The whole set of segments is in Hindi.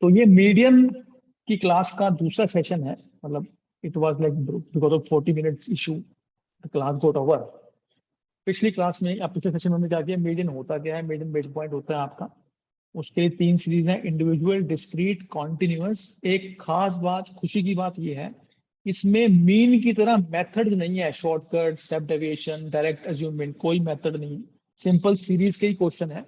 तो ये मीडियन की क्लास का दूसरा सेशन है, मतलब it was like because of 40 minutes issue the class got over. पिछली क्लास में या पिछले सेशन में हमने क्या किया, मीडियन होता क्या है, मीडियन मिड पॉइंट होता है आपका। उसके लिए 3 सीरीज है, इंडिविजुअल, डिस्क्रीट, कॉन्टिन्यूअस। एक खास बात, खुशी की बात ये है, इसमें मीन की तरह मेथड नहीं है, शॉर्टकट, स्टेप डेविएशन, डायरेक्ट अज्यूममेंट, कोई मेथड नहीं। सिंपल सीरीज के ही क्वेश्चन है।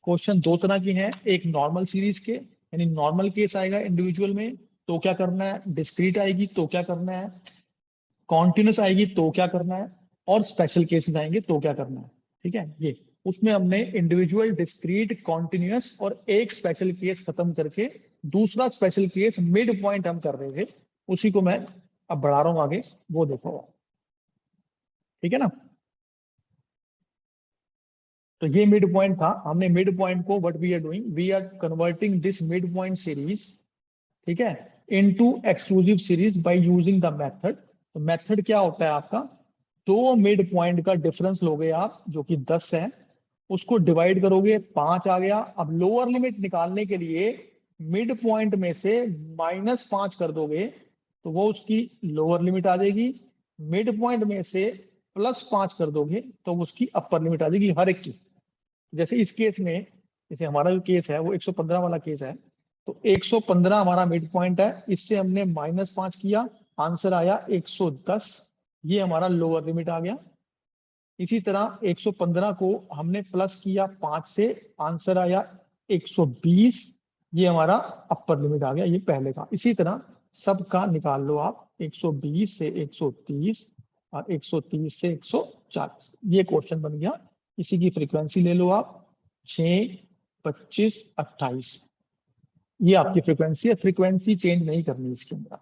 क्वेश्चन 2 तरह के हैं, एक नॉर्मल सीरीज के, यानी नॉर्मल केस आएगा इंडिविजुअल में तो क्या करना है, डिस्क्रीट आएगी तो क्या करना है, कॉन्टिन्यूस आएगी तो क्या करना है, और स्पेशल केसेस आएंगे तो क्या करना है। ठीक है, ये उसमें हमने इंडिविजुअल, डिस्क्रीट, कॉन्टिन्यूस और एक स्पेशल केस खत्म करके दूसरा स्पेशल केस मिड पॉइंट हम कर रहे थे, उसी को मैं अब बढ़ा रहा हूं आगे, वो देखो। ठीक है ना। तो ये मिड पॉइंट था, हमने मिड पॉइंट को what we are doing, we are converting this mid point series, ठीक है, into exclusive series by using the method. तो मेथड क्या होता है आपका, दो मिड पॉइंट का डिफरेंस लोगे आप जो कि 10 है, उसको डिवाइड करोगे, 5 आ गया। अब लोअर लिमिट निकालने के लिए मिड पॉइंट में से -5 कर दोगे तो वो उसकी लोअर लिमिट आ जाएगी, मिड पॉइंट में से +5 कर दोगे तो उसकी अपर लिमिट आ जाएगी हर एक की। जैसे इस केस में, जैसे हमारा जो केस है वो 115 वाला केस है, तो 115 हमारा मिड पॉइंट है, इससे हमने -5 किया, आंसर आया 110, ये हमारा लोअर लिमिट आ गया। इसी तरह 115 को हमने प्लस किया 5 से, आंसर आया 120, ये हमारा अपर लिमिट आ गया, ये पहले का। इसी तरह सबका निकाल लो आप, 120 से 130 और 130 से 140, ये क्वेश्चन बन गया। इसी की फ्रीक्वेंसी ले लो आप, 6, 25, 28, ये आपकी फ्रीक्वेंसी है। फ्रीक्वेंसी चेंज नहीं करनी इसके अंदर।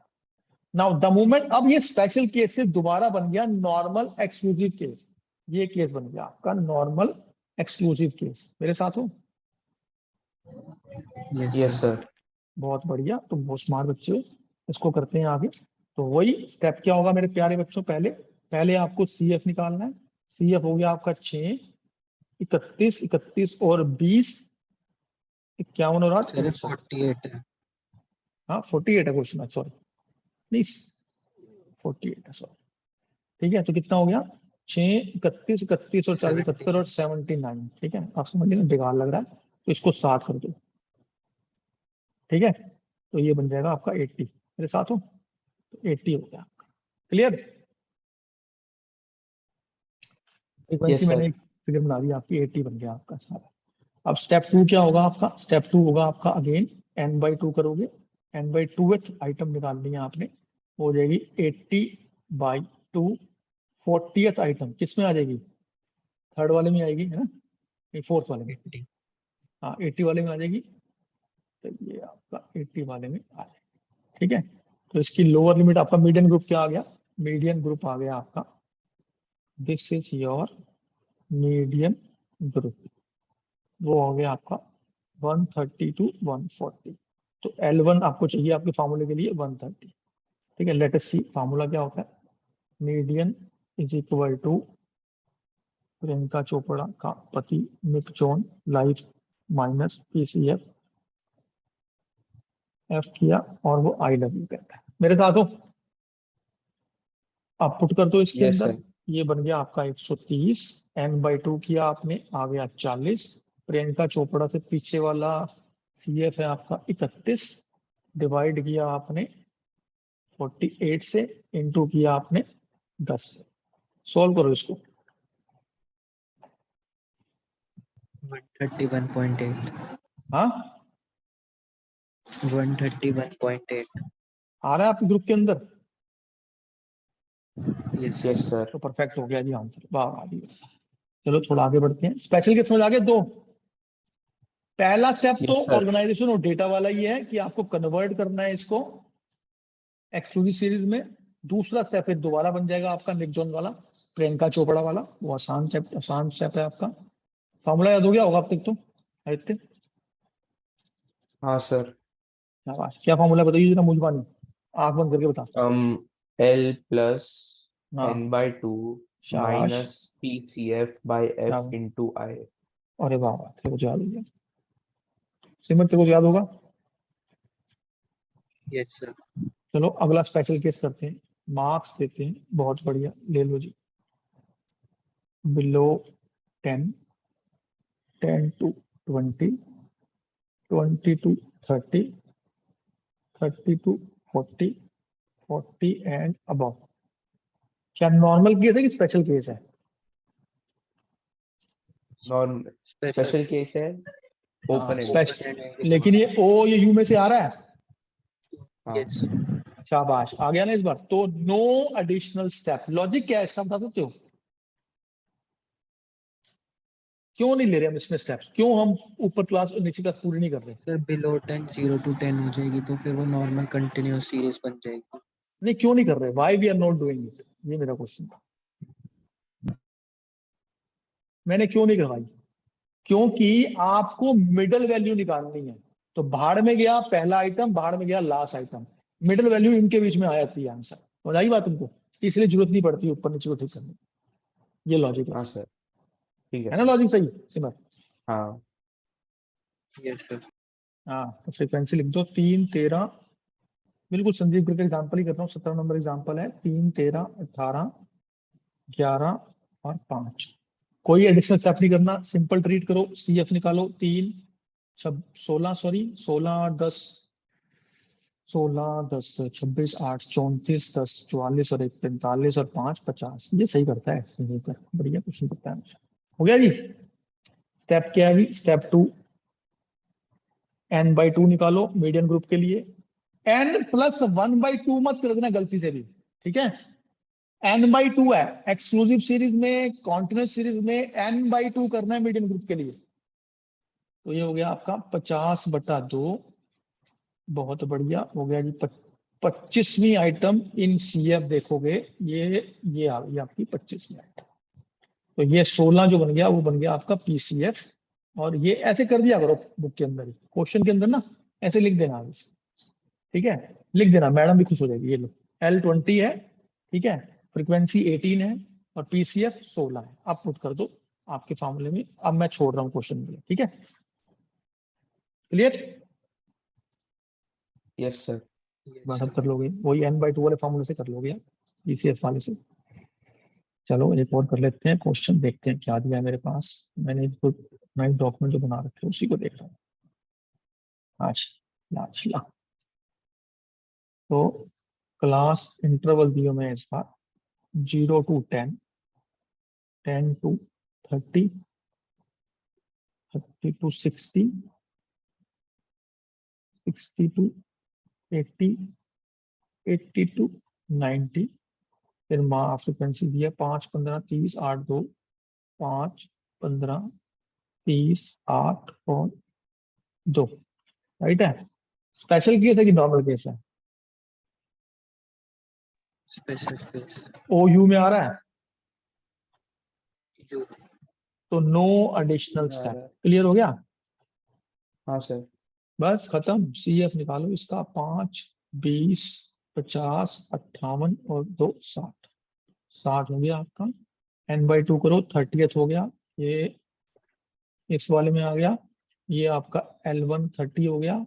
नाउ द मोमेंट, अब ये स्पेशल केस से दोबारा बन गया नॉर्मल एक्सक्लूसिव केस, ये केस बन गया आपका नॉर्मल एक्सक्लूसिव केस। मेरे साथ हो? Yes sir. बहुत बढ़िया, तुम बहुत स्मार्ट बच्चे हो। इसको करते हैं आगे। तो वही स्टेप क्या होगा मेरे प्यारे बच्चों, पहले पहले आपको सी एफ निकालना है। सी एफ हो गया आपका 6, 31, 31 और 20, 51 और 8, सर 48 है। हाँ 48 है क्वेश्चन, सॉरी नहीं 48 है, सॉरी। ठीक है, तो कितना हो गया, 6, 31, 31 और 40, 71 और 79। ठीक है, आप समझ लेना बेकार लग रहा है तो इसको 60 कर दो। ठीक है, तो ये बन जाएगा आपका 80। मेरे साथ हो? तो 80 हो गया आपका। क्लियर? फ्रीक्वेंसी यस मैंने सर। एक फिगर बना दी आपकी, 80 बन गया आपका सारा। अब स्टेप 2 क्या होगा आपका, स्टेप 2 होगा आपका अगेन n/2 करोगे, n/2th आइटम निकालनी है आपने, हो जाएगी 80/2, 40th आइटम किस में आ जाएगी, थर्ड वाले में आएगी है ना, नहीं फोर्थ वाले में, हाँ 80 वाले में आ जाएगी। तो ये आपका 80 वाले में आ जाएगी। ठीक है, तो इसकी लोअर लिमिट, आपका मीडियन ग्रुप क्या आ गया, मीडियन ग्रुप आ गया आपका, this is your median group, वो हो गया आपका 130 to 140। तो L1 आपको चाहिए आपके फार्मूले के लिए 130। ठीक है, लेट अस सी फार्मूला क्या होता है, median is equal to Priyanka Chopra का पति Nick John life minus PCF, F किया और वो आई लव यू कहता है। मेरे साथ हो? आप पुट कर दो इसके यस अंदर, सर। ये बन गया आपका 130, n/2 किया आपने, आ गया 40, प्रियंका चोपड़ा से पीछे वाला CF है आपका 31, डिवाइड किया आपने 48 से, इंटू किया आपने 10 से। सॉल्व करो इसको। 131.8। हाँ 131.8। आ रहा है आपके ग्रुप के अंदर? Yes yes sir. तो सर। परफेक्ट हो गया जी आंसर, वाह वाह जी। चलो थोड़ा आगे बढ़ते हैं, स्पेशल के समझ आ गए दो। पहला स्टेप तो यस सर। ऑर्गेनाइजेशन और डेटा वाला ही है कि आपको कन्वर्ट करना है इसको एक्सक्लूसिव सीरीज में। दूसरा स्टेप फिर दोबारा बन जाएगा आपका निक जॉन वाला, प्रियंका चोपड़ा वाला, वो आसान स्टेप है आपका। फॉर्मूला याद हो गया होगा अब तक तो आदित्य? हाँ सर। शाबाश, क्या फॉर्मूला बताइए जरा मुझबानी, आंख बंद करके बता। L प्लस हाँ n/2 शाबाश, माइनस PCF बाय F शाबाश, इंटू आई। अरे वाह वाह, तेरे को तो याद हो गया, सिमर तेरे को तो याद होगा। Yes sir. चलो अगला स्पेशल केस करते हैं, मार्क्स देते हैं, बहुत बढ़िया, ले लो जी। Below 10, 10 to 20, 20 to 30, 30 to 40, 40 and above. क्या नॉर्मल केस है कि स्पेशल केस है? नॉर्मल स्पेशल केस है, ओपन एंड। स्पेशल, लेकिन ये ओ ये यू में से आ रहा है। हाँ यस। शाबाश, आ गया ना इस बार। तो नो एडिशनल स्टेप। लॉजिक क्या है इसका बता सकते हो? क्यों नहीं ले रहे हम इसमें स्टेप्स? क्यों हम ऊपर क्लास और नीचे क्लास पूरी नहीं कर रहे? सर बिलो 10 0 to 10 हो जाएगी तो फिर वो नॉर्मल कंटिन्यूअस सीरीज बन जाएगी। नहीं, क्यों नहीं कर रहे? Why we are not doing it, ये मेरा क्वेश्चन था। मैंने क्यों नहीं करवाई? क्योंकि आपको मिडल वैल्यू निकालनी है। तो भाड़ में गया पहला आइटम, भाड़ में गया लास्ट आइटम, मिडल वैल्यू इनके बीच में आ जाती है आंसर। समझ आई बात तुमको? इसलिए जरूरत नहीं पड़ती ऊपर नीचे को ठीक करने की। ये लॉजिक हाँ सर, ठीक है है ना? सर। लॉजिक सही सिमर? हाँ यस सर। हाँ, तो फ्रीक्वेंसी लिख दो 3 13। बिल्कुल संजीव ग्रुप एग्जाम्पल ही करता हूँ, 17 नंबर एग्जाम्पल है। 3 13 18 11 और 5। कोई एडिशनल स्टेप नहीं करना, सिंपल ट्रीट करो। CF निकालो 3 16, सॉरी 16 10, 16 10 26 8 34 10 44 और 1 45 और 5 50। ये सही करता है संजीव कर, बढ़िया क्वेश्चन करता है। हो गया जी। स्टेप क्या है जी? स्टेप 2, n/2 निकालो मीडियन ग्रुप के लिए। n+1/2 मत कर देना गलती से भी, ठीक है? n/2 है एक्सक्लूसिव सीरीज में, कॉन्टिन्यूस सीरीज में n/2 करना है मीडियन ग्रुप के लिए। तो ये हो गया आपका 50/2। बहुत बढ़िया हो गया जी। 25वीं आइटम इन CF देखोगे, ये आ गई आपकी 25वीं आइटम। तो ये 16 जो बन गया वो बन गया आपका PCF। और ये ऐसे कर दिया करो बुक के अंदर ही, क्वेश्चन के अंदर ना ऐसे लिख देना आगे से, ठीक है? लिख देना, मैडम भी खुश हो जाएगी। ये लो L20 है, ठीक है? फ्रीक्वेंसी 18 है और PCF 16 है। आप पुट कर दो आपके फॉर्मूले में। अब मैं छोड़ रहा हूँ क्वेश्चन के लिए, ठीक है? क्लियर? Yes sir. यस सब सर। कर लोगे, वही n/2 वाले फॉर्मूले से कर लोगे आप, PCF वाले से। चलो एक और कर लेते हैं क्वेश्चन, देखते हैं क्या दिया है मेरे पास। मैंने इसको नए डॉक्यूमेंट जो बना रखे हैं उसी को देख रहा हूँ आज। ला तो क्लास इंटरवल दियो मैं इस बार 0 to 10, 10 to 30, 30 to 60, 60 to 80, 80 to 90। फिर फ्रिक्वेंसी दिया 5 15 30 8 2, 5 15 30 8 और 2। राइट है? स्पेशल केस है कि नॉर्मल केस है? Special case. OU में आ रहा है यू। तो नो एडिशनल आ स्टेप। रहा है। क्लियर हो गया? हाँ सर। बस खत्म। CF निकालो इसका 5 20 50 58 और 2 60। 60 हो गया आपका। n/2 करो, 30th हो गया। ये इस वाले में आ गया। ये आपका L1 30 हो गया,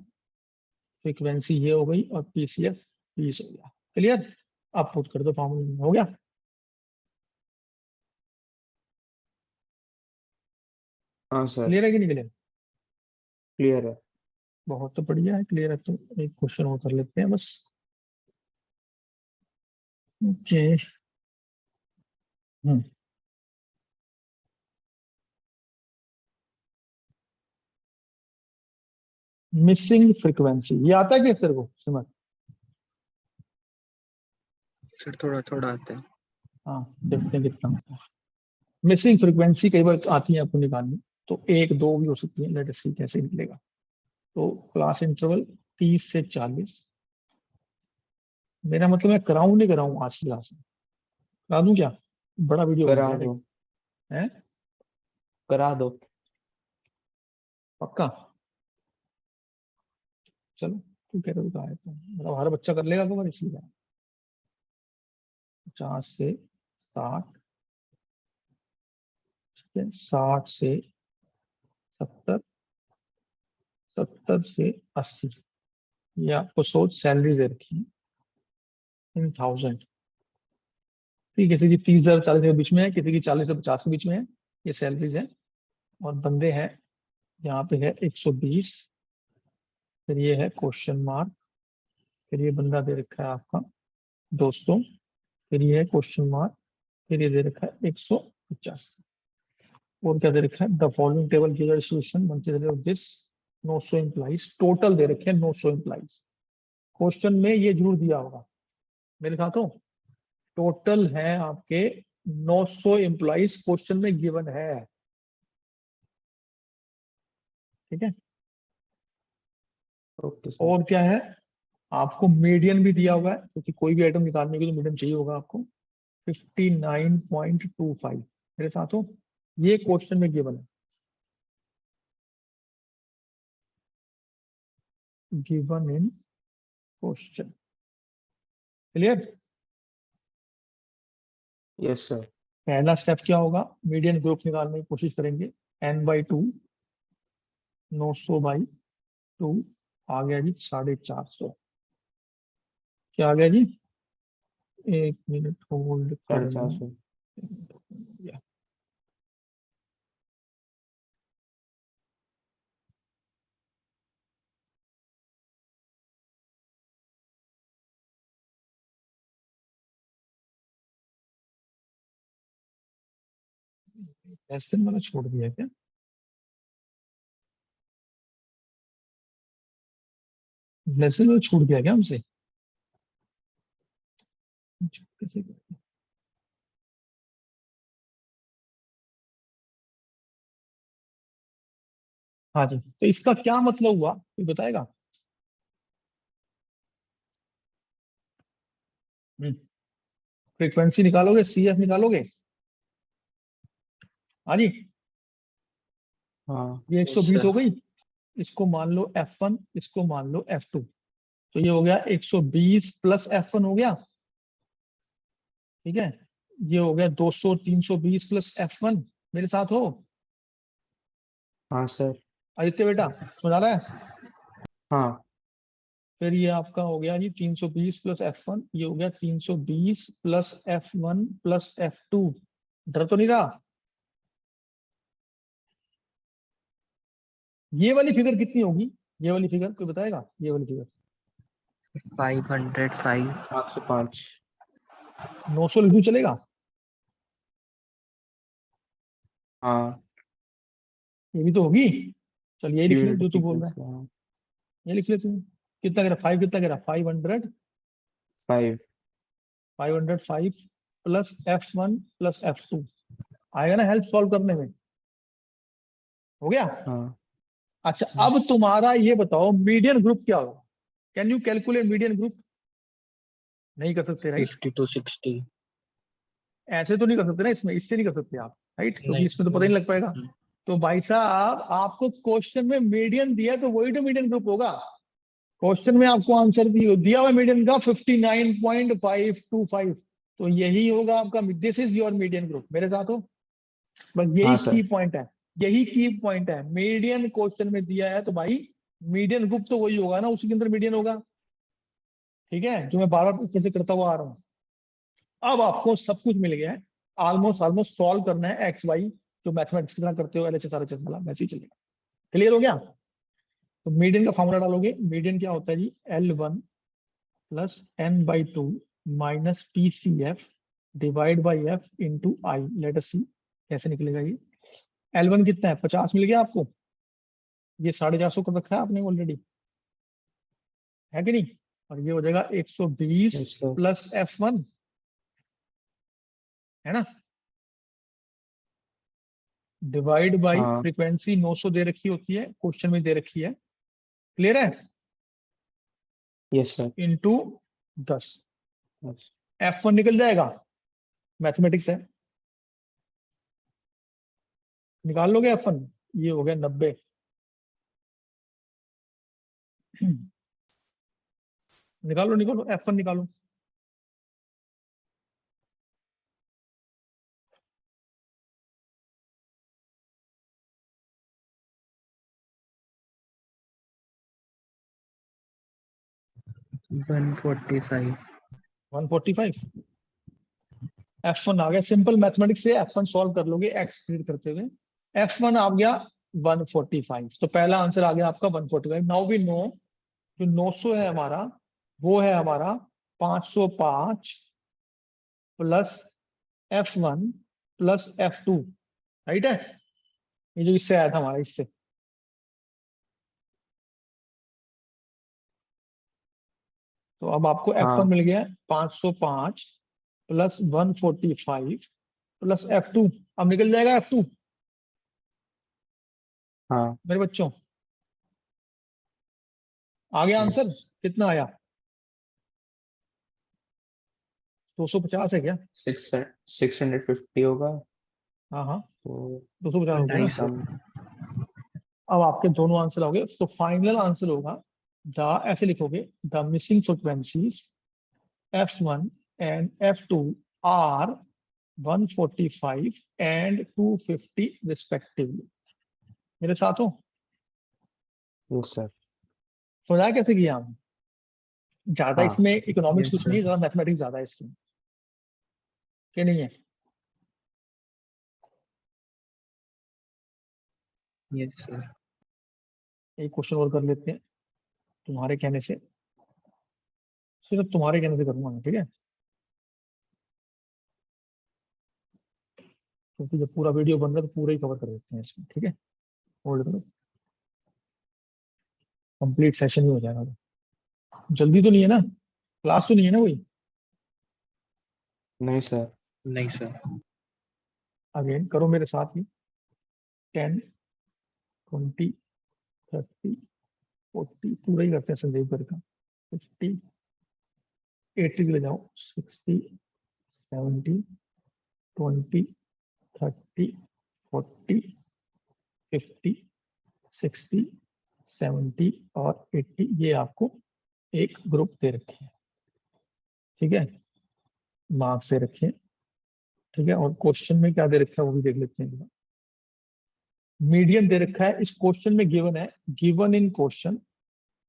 फ्रीक्वेंसी ये हो गई और PCF 20 हो गया। क्लियर? अब पुट कर दो फॉर्मूले में। हो गया? हाँ सर, क्लियर है कि नहीं क्लियर? क्लियर है। बहुत तो बढ़िया है। क्लियर है तो एक क्वेश्चन और कर लेते हैं बस। ओके। मिसिंग फ्रीक्वेंसी, ये आता है क्या तेरे को सिमर? सर थोड़ा थोड़ा आता है। हाँ, देखते हैं कितना आता है। मिसिंग फ्रीक्वेंसी कई बार आती है आपको निकालनी, तो 1 2 भी हो सकती है। लेट अस सी कैसे निकलेगा। तो क्लास इंटरवल 30 से 40। मेरा मतलब मैं कराऊं नहीं कराऊं आज की क्लास में? करा दूं क्या? बड़ा वीडियो बन करा गया दो, देख। है? करा दो। पक्का? चलो, तू कह रहे हो तो आए तो मतलब हर बच्चा कर लेगा कवर, इसलिए 50 से 60, ठीक है? 60 से 70, 70 से 80। ये आपको सोच सैलरी दे रखी है इन 1000, ठीक है, किसी की 30,000 40,000 के बीच में है, किसी की 40 से 50 के बीच में है, ये सैलरीज है। और बंदे हैं, यहाँ पे है 120, फिर ये है क्वेश्चन मार्क, फिर ये बंदा दे रखा है आपका 200, फिर ये है क्वेश्चन मार्क, फिर ये दे रखा है 150। और क्या दे रखा है, the following table give a solution monthly of this 900 employees, total दे रखे हैं 900 एम्प्लॉइज। क्वेश्चन में ये जरूर दिया होगा मेरे साथ हो, टोटल है आपके 900 एम्प्लॉइज क्वेश्चन में गिवन है, ठीक है। Okay sir. और क्या है, आपको मीडियन भी दिया हुआ है, क्योंकि कोई भी आइटम निकालने के लिए मीडियन चाहिए होगा आपको। 59.25 मेरे साथ हो, ये क्वेश्चन में गिवन है, given in question. Clear. Yes sir. पहला स्टेप क्या होगा, मीडियन ग्रुप निकालने की कोशिश करेंगे। n/2 900/2 आ गया जी 450। क्या आ गया जी, एक मिनट होल्ड 450। करना। लेसन वाला छोड़ दिया क्या, लेसन वाला छूट गया क्या हमसे, कैसे। हाँ जी, तो इसका क्या मतलब हुआ कोई बताएगा। फ्रीक्वेंसी निकालोगे, CF निकालोगे। हाँ जी, हाँ। ये यस 120 सर। हो गई, इसको मान लो F1, इसको मान लो F2, तो ये हो गया 120 प्लस F1 हो गया, ठीक है। ये हो गया 200 320 प्लस F1, मेरे साथ हो हाँ सर। आदित्य बेटा, समझ आ रहा है। हाँ। फिर ये आपका हो गया जी 320 प्लस F1, ये हो गया 320 प्लस F1 प्लस F2। डर तो नहीं रहा। ये वाली फिगर कितनी होगी, ये वाली फिगर कोई बताएगा, ये वाली फिगर 505। 505। 900 लिख दूं चलेगा। हाँ। ये भी तो होगी, चल यही लिख ले यूनिट जो तू बोल रहा है, फ्रीक्वेंसी। हाँ। ये लिख ले तू। कितना कह रहा, 5 कितना कह रहा, 500, 5। 505 प्लस F1 प्लस F2 आएगा ना हेल्प सॉल्व करने में, हो गया। हाँ। अच्छा अब तुम्हारा ये बताओ मीडियन ग्रुप क्या होगा, can you calculate median group, नहीं कर सकते राइट। 50 to 60। ऐसे तो नहीं कर सकते ना, इसमें इससे नहीं कर सकते आप राइट, क्योंकि नहीं। इसमें तो पता ही नहीं लग पाएगा। तो भाई साहब आपको क्वेश्चन में मीडियन दिया है, तो वही तो मीडियन ग्रुप होगा। क्वेश्चन में आपको आंसर दिया हुआ मीडियन का 59.525, तो यही होगा आपका, this is your median group, मेरे साथ हो। बस हाँ यही की सर। पॉइंट है, यही की पॉइंट है, मीडियन क्वेश्चन में दिया है तो भाई मीडियन ग्रुप तो वही होगा ना, उसी के अंदर मीडियन होगा, ठीक है, जो मैं बार बार ऊपर से करता हुआ आ रहा हूँ। अब आपको सब कुछ मिल गया है, ऑलमोस्ट ऑलमोस्ट सॉल्व करना है एक्स वाई, जो मैथमेटिक्स की तरह करते हो LHS RHS वाला वैसे ही चलेगा। क्लियर हो गया। तो मीडियन का फॉर्मूला डालोगे, मीडियन क्या होता है जी, L1 plus n/2 minus PCF divide by F into I. Let us see कैसे निकलेगा ये। L1 कितना है, 50 मिल गया आपको, ये 450 कर रखा है आपने ऑलरेडी, है कि नहीं। और ये हो जाएगा 120 यस सर। प्लस F1, है ना, डिवाइड बाई हाँ। फ्रीक्वेंसी 900 दे रखी होती है, क्वेश्चन में दे रखी है, क्लियर है, yes sir. Into 10। Yes. F1 निकल जाएगा, मैथमेटिक्स है, निकाल लोगे F1, ये हो गया 90। निकालो निकालो F1 निकालो। 145. 145। F1 आ गया, सिंपल मैथमेटिक्स से F1 सॉल्व कर लोगे एक्स स्प्लिट करते हुए। F1 आ गया 145, तो पहला आंसर आ गया आपका 145। नाउ वी नो जो 900 है हमारा, वो है हमारा 505 plus F1 plus F2, right है। ये जो इससे आया था हमारा, इससे तो अब आपको F1 हाँ मिल गया 505 प्लस 145 प्लस F2। अब निकल जाएगा F2 हाँ मेरे बच्चों। आ गया आंसर, कितना आया? 250 है क्या? 650 होगा हाँ हाँ, तो 250 हो गया ना। 250. सम। अब आपके दोनों आंसर हो गए, तो फाइनल आंसर होगा द, ऐसे लिखोगे, the missing frequencies F1 and F2 are 145 and 250 respectively. मेरे साथ हो? Yes sir. समझा कैसे किया हमने? ज्यादा हाँ इसमें इकोनॉमिक्स Yes, कुछ sir. नहीं है, ज्यादा मैथमेटिक्स ज्यादा है इसमें, क्या नहीं है? Yes, sir. एक क्वेश्चन और कर लेते हैं तुम्हारे कहने से, सिर्फ तुम्हारे कहने से करूंगा मैं, ठीक है? क्योंकि जब पूरा वीडियो बन रहा है तो पूरा ही कवर कर देते हैं इसमें, ठीक है? होल्ड करो, कंप्लीट सेशन ही हो जाएगा। जल्दी तो नहीं है ना? क्लास तो नहीं है ना कोई? नहीं सर। नहीं sir. अगेन करो मेरे साथ ही। 10, 20, 30, 40, पूरा ही करते हैं संदेव कर का। 50, 80 के ले जाओ। 60, 70, 20, 30, 40, 50, 60, 70 और 80, ये आपको एक ग्रुप दे रखे हैं, ठीक है? मार्क्स दे रखे हैं, ठीक है? और क्वेश्चन में क्या दे रखा है वो भी देख लेते हैं। मीडियन दे रखा है इस क्वेश्चन में, गिवन है, गिवन इन क्वेश्चन,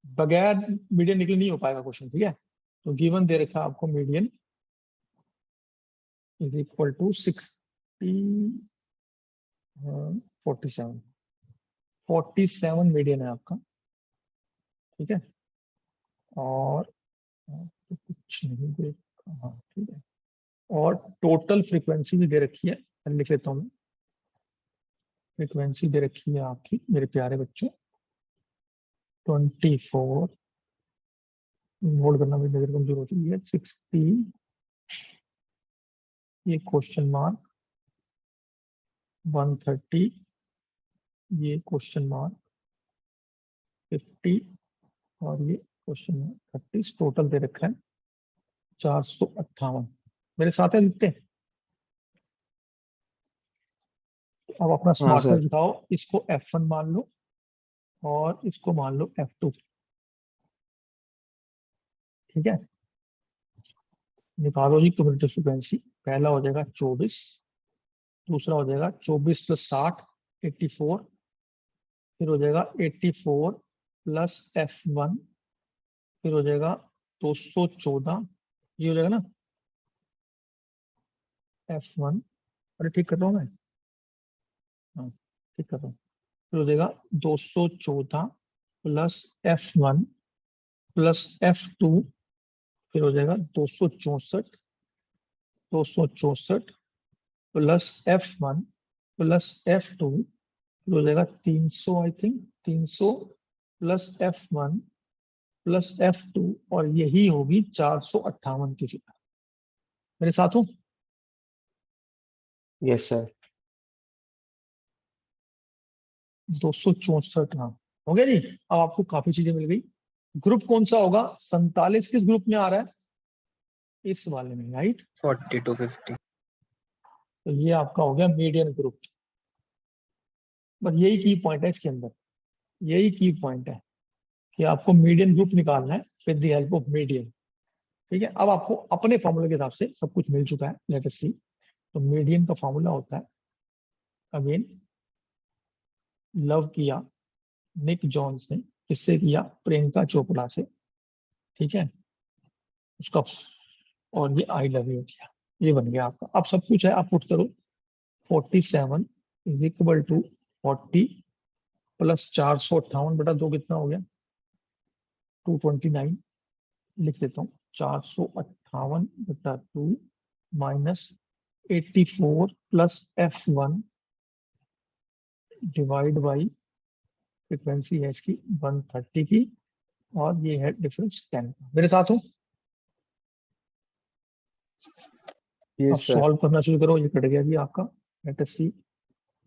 बगैर मीडियन निकल नहीं हो पाएगा क्वेश्चन, ठीक है? तो गिवन दे रखा है आपको, median is equal to 60, 47, 47 median है आपका, ठीक है? और तो कुछ नहीं देखा, हाँ ठीक है। और टोटल फ्रीक्वेंसी भी दे रखी है, मैं लिख लेता हूँ। फ्रीक्वेंसी दे रखी है आपकी मेरे प्यारे बच्चों 24, नोट करना मेरी नजर कमजोर हो चुकी है। 60, ये क्वेश्चन मार्क 130, ये क्वेश्चन मार्क 50 और ये क्वेश्चन मार्क 30, टोटल दे रखा है 458। मेरे साथ है, लिखते हैं। अब अपना हाँ स्मार्टनेस सर। दिखाओ, इसको F1 मान लो और इसको मान लो F2, ठीक है? निकालो जी क्यूमुलेटिव फ्रीक्वेंसी। पहला हो जाएगा 24, दूसरा हो जाएगा 24 प्लस 60, 84, फिर हो जाएगा 84 प्लस F1, फिर हो जाएगा 214, ये हो जाएगा ना F1। अरे ठीक कर रहा हूँ मैं, हाँ ठीक कर रहा हूँ। फिर हो जाएगा 214 प्लस F1 प्लस F2, फिर हो जाएगा 264 प्लस F1 प्लस F2, फिर हो जाएगा 300, I think 300 plus F1 plus F2, और यही होगी 458 की फिगर। मेरे साथ हो? Yes sir. 264, हाँ हो गया जी। अब आपको काफी चीजें मिल गई। ग्रुप कौन सा होगा? 47 किस ग्रुप में आ रहा है? इस वाले में, राइट? 40 to 50. तो ये आपका हो गया मीडियन ग्रुप। बस यही की पॉइंट है इसके अंदर, यही की पॉइंट है कि आपको मीडियन ग्रुप निकालना है with the help of median, ठीक है? अब आपको अपने फॉर्मूले के हिसाब से सब कुछ मिल चुका है, लेट अस सी। तो मीडियन का फॉर्मूला होता है, अगेन लव किया निक जॉन्स ने, किससे किया? प्रियंका चोपड़ा से, ठीक है? उसका, और ये आई लव यू किया, ये बन गया आपका। अब सब कुछ है, आप पुट करो 47 इज इक्वल टू 40 प्लस 458/2 कितना हो गया, 229। लिख देता हूँ 458/2 minus 84 plus F1 divide by frequency है इसकी 130 की, और ये है डिफरेंस 10। मेरे साथ हो? अब यस सर। सॉल्व करना शुरू करो। ये कट गया जी आपका, लेट अस सी।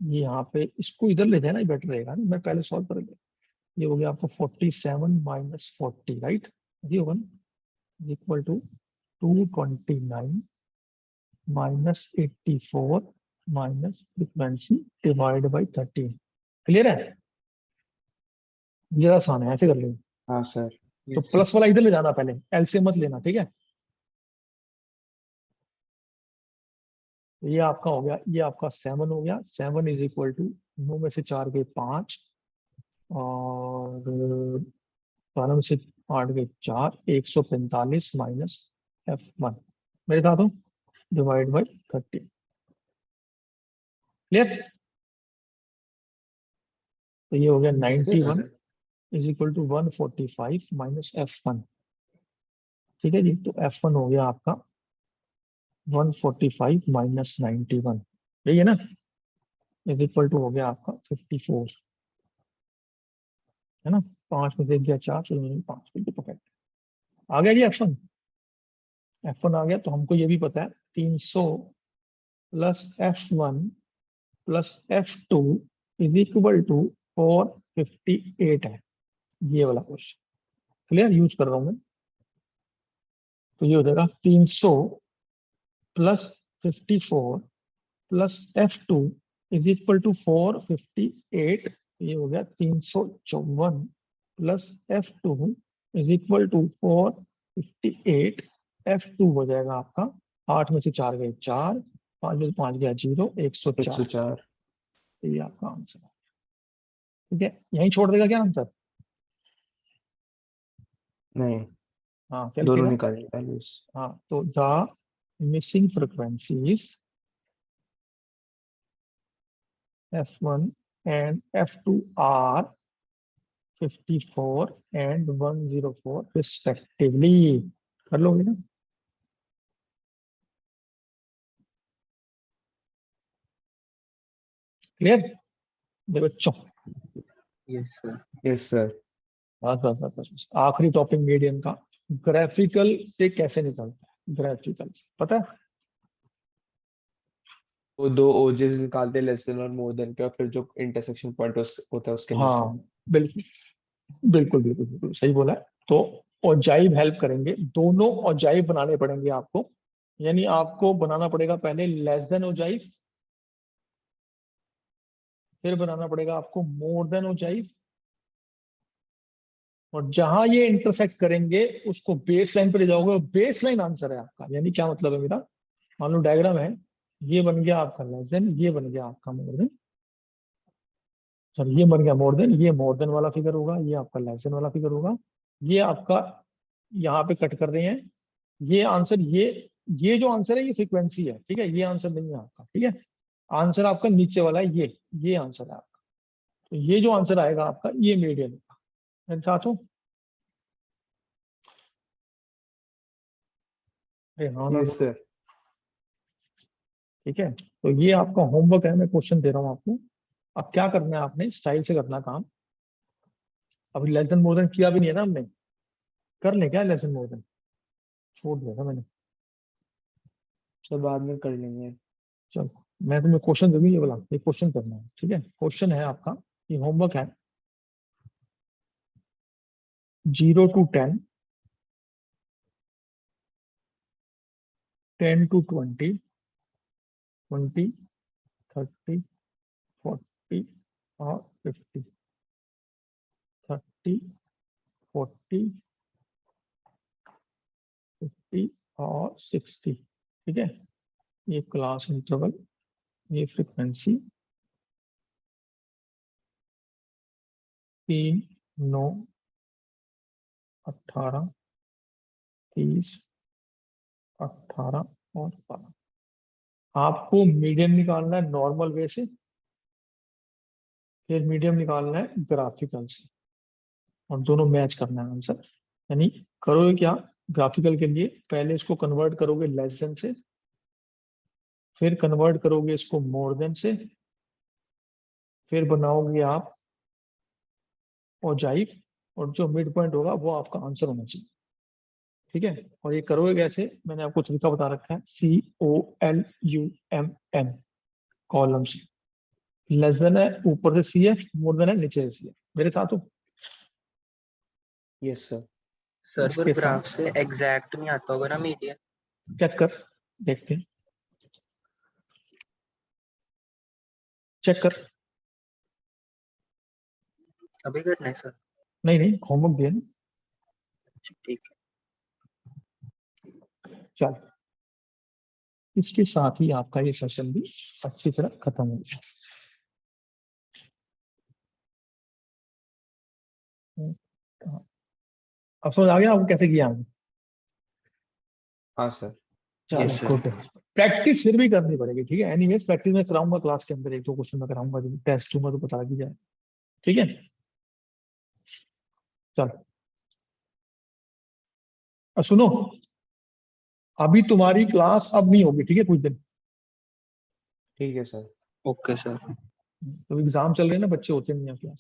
ये यहाँ पे इसको इधर ले जाना ही बेटर रहेगा ना, मैं पहले सॉल्व कर लिया। ये हो गया आपका 47 माइनस 40, राइट, ये होगा equal to 229 minus 84 minus frequency divide by 13। Clear है? ये आसान है, ऐसे कर लेंगे। हाँ सर। तो प्लस वाला इधर ले जाना, पहले एलसीएम मत लेना, ठीक है। तो ये आपका हो गया, ये आपका 7 हो गया। 7 इज इक्वल टू 9 में से 4 गए 5, और 12 में से 8 गए 4, 145 माइनस F1, मेरे साथ हो, डिवाइड बाई 30। क्लियर? तो ये हो गया 91 is equal to 145 minus F1। ठीक है जी, तो F1 हो गया आपका 145 माइनस 91, यही है ना, इज इक्वल टू हो गया आपका 54, है ना। 5 में से गया 4, चलो 5 बिल्कुल परफेक्ट आ गया जी F1। F1 आ गया, तो हमको ये भी पता है 300 plus F1 plus F2 is equal to 458 है, ये वाला क्वेश्चन। क्लियर? यूज कर रहा हूं मैं। तो ये हो जाएगा 300 plus 54 plus F2 is equal to 458। ये हो गया 354 plus F2 is equal to 458। F2 हो जाएगा आपका 8 में से 4 गए 4, 5 में से 5 गया 0, 104। 104। ये आपका आंसर है। ठीक है, यहीं छोड़ देगा क्या आंसर? नहीं, हाँ, क्या दोनों लिखेगा? निकालिए वैल्यूज। हाँ, तो the missing frequencies F1 and F2 are 54 and 104 respectively। कर लोगे ना? क्लियर मेरे बच्चों? Yes sir. Yes sir. बस बस बस बस। आखिरी टॉपिक मीडियन का, ग्राफिकल से कैसे निकलता है, ग्राफिकल से पता है? वो दो ओजेस निकालते हैं, लेस देन और मोर देन के, और फिर जो इंटरसेक्शन पॉइंट होता है उसके नीचे। हाँ, बिल्कुल बिल्कुल बिल्कुल बिल्कुल सही बोला है। तो औजाइब हेल्प करेंगे, दोनों औजाइब बनाने पड़ेंगे आपको। यानी आपको बनाना पड़ेगा पहले लेस देन औजाइब, फिर बनाना पड़ेगा आपको मोर देन औजाइब, और जहां ये इंटरसेक्ट करेंगे उसको बेस लाइन पे ले जाओगे, बेस लाइन आंसर है आपका। यानी क्या मतलब है मेरा, मान लो डायग्राम है, ये बन गया आपका लेस देन, ये बन गया आपका मोर देन, सॉरी ये बन गया मोर देन, ये मोर देन वाला फिगर होगा, ये आपका लेस देन वाला फिगर होगा। ये आपका यहाँ पे कट कर रहे हैं, ये आंसर, ये जो आंसर है ये फ्रीक्वेंसी है, ठीक है, ये आंसर नहीं है आपका, ठीक है। आंसर आपका नीचे वाला है, ये आंसर है आपका। तो ये जो आंसर आएगा आपका, ये मीडियन होगा। मेरे साथ हो? अरे हाँ ना यस बोलो। सर। ठीक है, तो ये आपका होमवर्क है, मैं क्वेश्चन दे रहा हूँ आपको। अब क्या करना है, आपने स्टाइल से करना काम। अभी लेस देन मोर देन किया भी नहीं है ना हमने, कर ले क्या लेस देन मोर देन, छोड़ दिया था मैंने। सर बाद में कर लेंगे। चलो मैं तुम्हें क्वेश्चन दूंगी, ये वाला ये क्वेश्चन करना है, ठीक है। क्वेश्चन है आपका, ये होमवर्क है। 0 to 10, 10 to 20, 20, 30, 40 और 50, 30, 40, 50 और 60। ठीक है, ये क्लास इंटरवल, ये फ्रीक्वेंसी 3, 9, 18, 30, 18 और 12। आपको मीडियम निकालना है नॉर्मल वे से, फिर मीडियम निकालना है ग्राफिकल से, और दोनों मैच करना है आंसर। यानी करोगे क्या, ग्राफिकल के लिए पहले इसको कन्वर्ट करोगे लेस देन से, फिर कन्वर्ट करोगे इसको मोर देन से, फिर बनाओगे आप ओजाइव, और जो मिड पॉइंट होगा वो आपका आंसर होना चाहिए। ठीक है, और ये करोगे कैसे, मैंने आपको तरीका बता रखा है, COLUMN, कॉलम से। लेस देन है ऊपर से CF, मोर देन है नीचे से CF। मेरे साथ हो? Yes sir. सर इसके पर ग्राफ साथ से एग्जैक्ट नहीं आता होगा ना मीडियम? चेक कर, देखते हैं, चेक कर। अभी करना है सर? नहीं नहीं, होमवर्क दिया ना। ठीक है। चल, इसके साथ ही आपका ये सेशन भी अच्छी तरह खत्म हो गया। अब समझ आ गया आपको कैसे किया हमने? हाँ सर। चलो Yes, sir. गुड। प्रैक्टिस फिर भी करनी पड़ेगी, ठीक है। एनीवेज प्रैक्टिस मैं कराऊंगा क्लास के अंदर, एक दो क्वेश्चन मैं कराऊंगा, जब टेस्ट दूंगा तो बता दी जाए, ठीक है। चलो अब सुनो, अभी तुम्हारी क्लास अब नहीं होगी, ठीक है, कुछ दिन। ठीक है सर। Okay sir. तो एग्जाम चल रहे हैं ना, बच्चे होते नहीं है क्लास में।